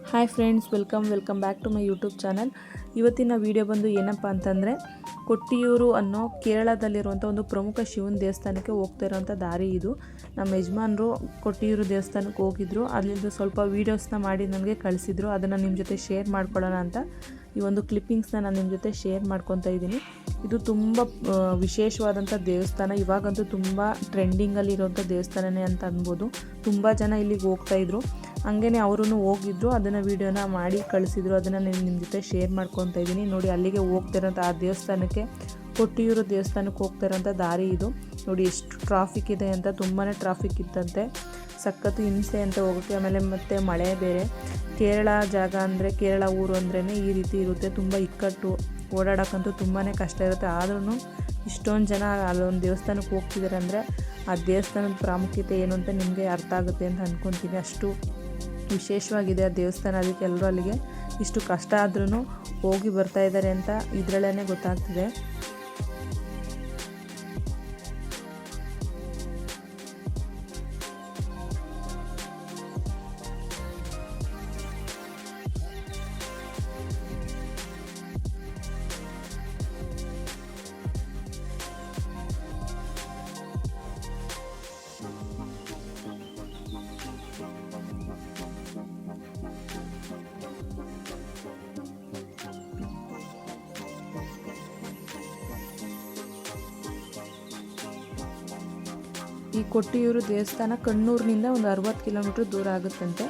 Hi friends, welcome back to my YouTube channel. ಇವತ್ತಿನ video ಬಂದು ಏನಪ್ಪ ಅಂತಂದರೆ, ಕೊಟ್ಟಿಯೂರು ಅನ್ನೋ ಕೇರಳದಲ್ಲಿರುವಂಥ ಒಂದು ಪ್ರಮುಖ ಶಿವನ ದೇವಸ್ಥಾನಕ್ಕೆ ಹೋಗ್ತಾ ಇರೋವಂಥ ದಾರಿ ಇದು. ನಮ್ಮ ಯಜಮಾನರು ಕೊಟ್ಟಿಯೂರು ದೇವಸ್ಥಾನಕ್ಕೆ ಹೋಗಿದ್ರು. ಅಲ್ಲಿಂದ ಸ್ವಲ್ಪ ವೀಡಿಯೋಸ್ನ ಮಾಡಿ ನನಗೆ ಕಳಿಸಿದ್ರು. ಅದನ್ನು ನಿಮ್ಮ ಜೊತೆ ಶೇರ್ ಮಾಡ್ಕೊಳ್ಳೋಣ ಅಂತ ಈ ಒಂದು ಕ್ಲಿಪ್ಪಿಂಗ್ಸ್ನ ನಾನು ನಿಮ್ಮ ಜೊತೆ ಶೇರ್ ಮಾಡ್ಕೊತಾ ಇದ್ದೀನಿ. ಇದು ತುಂಬ ವಿಶೇಷವಾದಂಥ ದೇವಸ್ಥಾನ. ಇವಾಗಂತೂ ತುಂಬ ಟ್ರೆಂಡಿಂಗಲ್ಲಿರುವಂಥ ದೇವಸ್ಥಾನನೇ ಅಂತ ಅನ್ಬೋದು. ತುಂಬ ಜನ ಇಲ್ಲಿಗೆ ಹೋಗ್ತಾಯಿದ್ರು. ಹಂಗೇ ಅವರೂ ಹೋಗಿದ್ರು. ಅದನ್ನು ವೀಡಿಯೋನ ಮಾಡಿ ಕಳಿಸಿದ್ರು. ಅದನ್ನು ನಿಮ್ಮ ಜೊತೆ ಶೇರ್ ಮಾಡ್ಕೊತಾ ಇದ್ದೀನಿ. ನೋಡಿ, ಅಲ್ಲಿಗೆ ಹೋಗ್ತಿರೋಂಥ ಆ ದೇವಸ್ಥಾನಕ್ಕೆ, ಕೊಟ್ಟಿಯೂರು ದೇವಸ್ಥಾನಕ್ಕೆ ಹೋಗ್ತಿರೋಂಥ ದಾರಿ ಇದು. ನೋಡಿ ಎಷ್ಟು ಟ್ರಾಫಿಕ್ ಇದೆ ಅಂತ. ತುಂಬಾ ಟ್ರಾಫಿಕ್ ಇತ್ತಂತೆ. ಸಖತ್ತು ಹಿಂಸೆ ಅಂತ ಹೋಗೋಕ್ಕೆ. ಆಮೇಲೆ ಮತ್ತು ಮಳೆ ಬೇರೆ. ಕೇರಳ ಜಾಗ ಅಂದರೆ, ಕೇರಳ ಊರು ಅಂದ್ರೇ ಈ ರೀತಿ ಇರುತ್ತೆ. ತುಂಬ ಇಕ್ಕಟ್ಟು, ಓಡಾಡೋಕ್ಕಂತೂ ತುಂಬಾ ಕಷ್ಟ ಇರುತ್ತೆ. ಆದ್ರೂ ಇಷ್ಟೊಂದು ಜನ ಅಲ್ಲೊಂದು ದೇವಸ್ಥಾನಕ್ಕೆ ಹೋಗ್ತಿದ್ದಾರೆ ಅಂದರೆ ಆ ದೇವಸ್ಥಾನದ ಪ್ರಾಮುಖ್ಯತೆ ಏನು ಅಂತ ನಿಮಗೆ ಅರ್ಥ ಆಗುತ್ತೆ ಅಂತ ಅಂದ್ಕೊತೀನಿ. ಅಷ್ಟು ವಿಶೇಷವಾಗಿದೆ ಆ ದೇವಸ್ಥಾನ. ಅದಕ್ಕೆ ಎಲ್ಲರೂ ಅಲ್ಲಿಗೆ ಇಷ್ಟು ಕಷ್ಟ ಆದ್ರೂ ಹೋಗಿ ಬರ್ತಾ ಇದ್ದಾರೆ ಅಂತ ಇದರಲ್ಲೇ ಗೊತ್ತಾಗ್ತಿದೆ. ಈ ಕೊಟ್ಟಿಯೂರು ದೇವಸ್ಥಾನ ಕಣ್ಣೂರಿನಿಂದ ಒಂದು 60 ಕಿಲೋಮೀಟ್ರ್ ದೂರ ಆಗುತ್ತಂತೆ.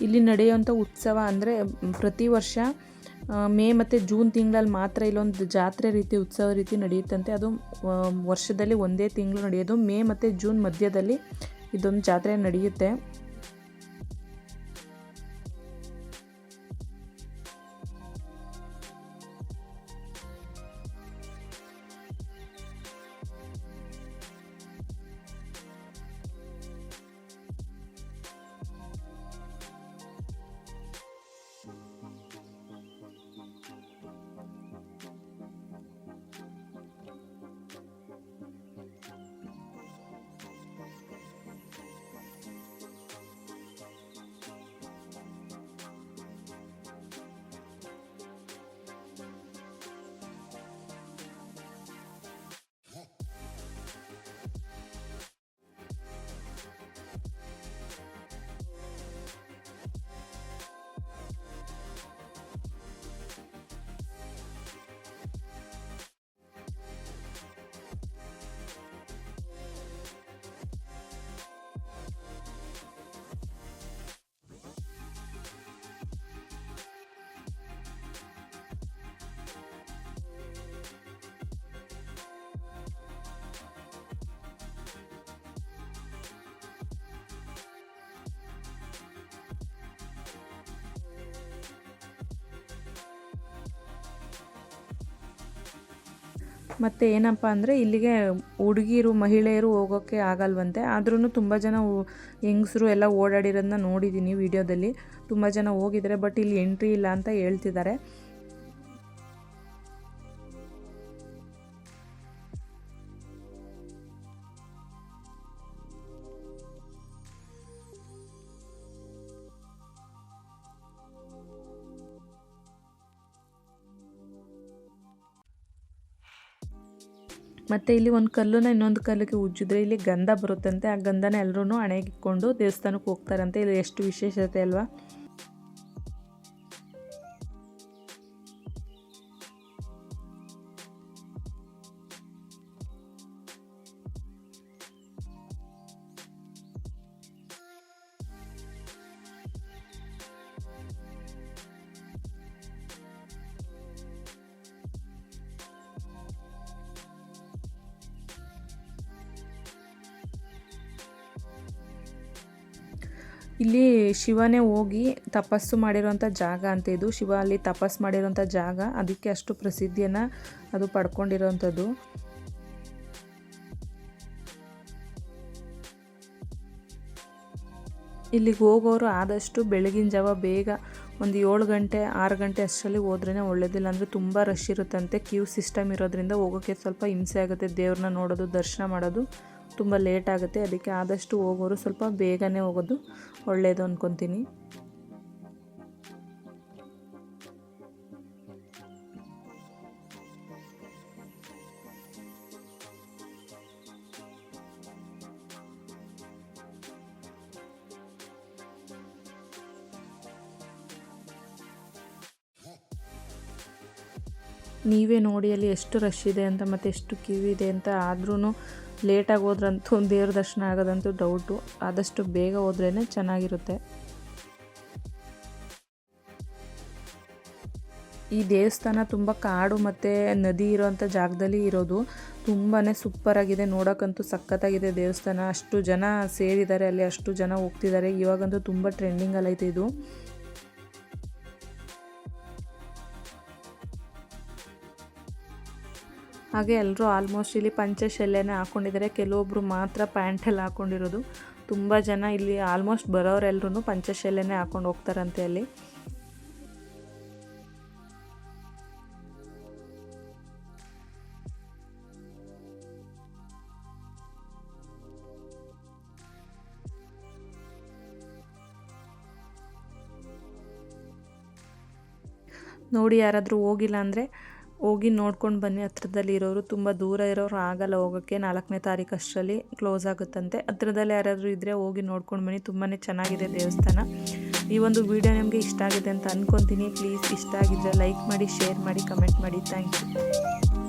ಇಲ್ಲಿ ನಡೆಯುವಂಥ ಉತ್ಸವ ಅಂದರೆ ಪ್ರತಿ ವರ್ಷ ಮೇ ಮತ್ತು ಜೂನ್ ತಿಂಗಳಲ್ಲಿ ಮಾತ್ರ ಇಲ್ಲೊಂದು ಜಾತ್ರೆ ರೀತಿ ಉತ್ಸವ ರೀತಿ ನಡೆಯುತ್ತಂತೆ. ಅದು ವರ್ಷದಲ್ಲಿ ಒಂದೇ ತಿಂಗಳು ನಡೆಯೋದು. ಮೇ ಮತ್ತು ಜೂನ್ ಮಧ್ಯದಲ್ಲಿ ಇದೊಂದು ಜಾತ್ರೆ ನಡೆಯುತ್ತೆ. ಮತ್ತು ಏನಪ್ಪ ಅಂದರೆ ಇಲ್ಲಿಗೆ ಹುಡುಗಿರು ಮಹಿಳೆಯರು ಹೋಗೋಕ್ಕೆ ಆಗಲ್ವಂತೆ. ಆದ್ರೂ ತುಂಬ ಜನ ಹೆಂಗಸರು ಎಲ್ಲ ಓಡಾಡಿರೋದನ್ನ ನೋಡಿದ್ದೀನಿ ವಿಡಿಯೋದಲ್ಲಿ. ತುಂಬ ಜನ ಹೋಗಿದ್ದಾರೆ, ಬಟ್ ಇಲ್ಲಿ ಎಂಟ್ರಿ ಇಲ್ಲ ಅಂತ ಹೇಳ್ತಿದ್ದಾರೆ. ಮತ್ತು ಇಲ್ಲಿ ಒಂದು ಕಲ್ಲನ್ನ ಇನ್ನೊಂದು ಕಲ್ಲಿಗೆ ಉಜ್ಜಿದ್ರೆ ಇಲ್ಲಿ ಗಂಧ ಬರುತ್ತಂತೆ. ಆ ಗಂಧನ ಎಲ್ಲರೂ ಹಣೆಗೆ ಇಟ್ಕೊಂಡು ದೇವಸ್ಥಾನಕ್ಕೆ ಹೋಗ್ತಾರಂತೆ. ಇಲ್ಲಿ ಎಷ್ಟು ವಿಶೇಷತೆ ಅಲ್ವಾ. ಇಲ್ಲಿ ಶಿವನೇ ಹೋಗಿ ತಪಸ್ಸು ಮಾಡಿರೋಂಥ ಜಾಗ ಅಂತ ಇದು. ಶಿವ ಅಲ್ಲಿ ತಪಸ್ಸು ಮಾಡಿರೋಂಥ ಜಾಗ, ಅದಕ್ಕೆ ಅಷ್ಟು ಪ್ರಸಿದ್ಧಿಯನ್ನು ಅದು ಪಡ್ಕೊಂಡಿರೋಂಥದ್ದು. ಇಲ್ಲಿಗೆ ಹೋಗೋರು ಆದಷ್ಟು ಬೆಳಗಿನ ಜಾವ ಬೇಗ ಒಂದು 7 ಗಂಟೆ 6 ಗಂಟೆ ಅಷ್ಟರಲ್ಲಿ ಹೋದ್ರೇ ಒಳ್ಳೇದಿಲ್ಲ ಅಂದರೆ ತುಂಬ ರಶ್ ಇರುತ್ತಂತೆ. ಕ್ಯೂ ಸಿಸ್ಟಮ್ ಇರೋದ್ರಿಂದ ಹೋಗೋಕ್ಕೆ ಸ್ವಲ್ಪ ಹಿಂಸೆ ಆಗುತ್ತೆ. ದೇವ್ರನ್ನ ನೋಡೋದು ದರ್ಶನ ಮಾಡೋದು ತುಂಬ ಲೇಟ್ ಆಗುತ್ತೆ. ಅದಕ್ಕೆ ಆದಷ್ಟು ಹೋಗೋರು ಸ್ವಲ್ಪ ಬೇಗನೆ ಹೋಗೋದು ಒಳ್ಳೆಯದು ಅಂದ್ಕೊತೀನಿ. ನೀವೇ ನೋಡಿ ಅಲ್ಲಿ ಎಷ್ಟು ರಶ್ ಇದೆ ಅಂತ, ಮತ್ತು ಎಷ್ಟು ಕ್ಯೂ ಇದೆ ಅಂತ. ಆದ್ರೂ ಲೇಟಾಗಿ ಹೋದ್ರಂತೂ ದೇವ್ರ ದರ್ಶನ ಆಗೋದಂತೂ ಡೌಟು. ಆದಷ್ಟು ಬೇಗ ಹೋದ್ರೇ ಚೆನ್ನಾಗಿರುತ್ತೆ. ಈ ದೇವಸ್ಥಾನ ತುಂಬ ಕಾಡು ಮತ್ತು ನದಿ ಇರೋವಂಥ ಜಾಗದಲ್ಲಿ ಇರೋದು. ತುಂಬಾ ಸೂಪರಾಗಿದೆ, ನೋಡೋಕ್ಕಂತೂ ಸಖತ್ತಾಗಿದೆ ದೇವಸ್ಥಾನ. ಅಷ್ಟು ಜನ ಸೇರಿದ್ದಾರೆ ಅಲ್ಲಿ, ಅಷ್ಟು ಜನ ಹೋಗ್ತಿದ್ದಾರೆ. ಇವಾಗಂತೂ ತುಂಬ ಟ್ರೆಂಡಿಂಗಲ್ಲೈತೆ ಇದು. ಹಾಗೆ ಎಲ್ಲರೂ ಆಲ್ಮೋಸ್ಟ್ ಇಲ್ಲಿ ಪಂಚಶಲ್ಯನೇ ಹಾಕ್ಕೊಂಡಿದ್ದಾರೆ. ಕೆಲವೊಬ್ಬರು ಮಾತ್ರ ಪ್ಯಾಂಟೆಲ್ಲ ಹಾಕ್ಕೊಂಡಿರೋದು. ತುಂಬ ಜನ ಇಲ್ಲಿ ಆಲ್ಮೋಸ್ಟ್ ಬರೋರೆಲ್ಲರೂ ಪಂಚಶಲ್ಯನೇ ಹಾಕ್ಕೊಂಡು ಹೋಗ್ತಾರಂತೆ ಅಲ್ಲಿ. ನೋಡಿ, ಯಾರಾದರೂ ಹೋಗಿಲ್ಲ ಅಂದರೆ ಹೋಗಿ ನೋಡ್ಕೊಂಡು ಬನ್ನಿ. ಹತ್ರದಲ್ಲಿ ಇರೋರು, ತುಂಬ ದೂರ ಇರೋರು ಆಗಲ್ಲ ಹೋಗೋಕ್ಕೆ. 4ನೇ ತಾರೀಕು ಅಷ್ಟರಲ್ಲಿ ಕ್ಲೋಸ್ ಆಗುತ್ತಂತೆ. ಹತ್ರದಲ್ಲಿ ಯಾರಾದರೂ ಇದ್ದರೆ ಹೋಗಿ ನೋಡ್ಕೊಂಡು ಬನ್ನಿ. ತುಂಬಾ ಚೆನ್ನಾಗಿದೆ ದೇವಸ್ಥಾನ. ಈ ಒಂದು ವಿಡಿಯೋ ನಿಮಗೆ ಇಷ್ಟ ಆಗಿದೆ ಅಂತ ಅಂದ್ಕೊತೀನಿ. ಪ್ಲೀಸ್ ಇಷ್ಟ ಆಗಿದ್ದರೆ ಲೈಕ್ ಮಾಡಿ, ಶೇರ್ ಮಾಡಿ, ಕಮೆಂಟ್ ಮಾಡಿ. Thank you.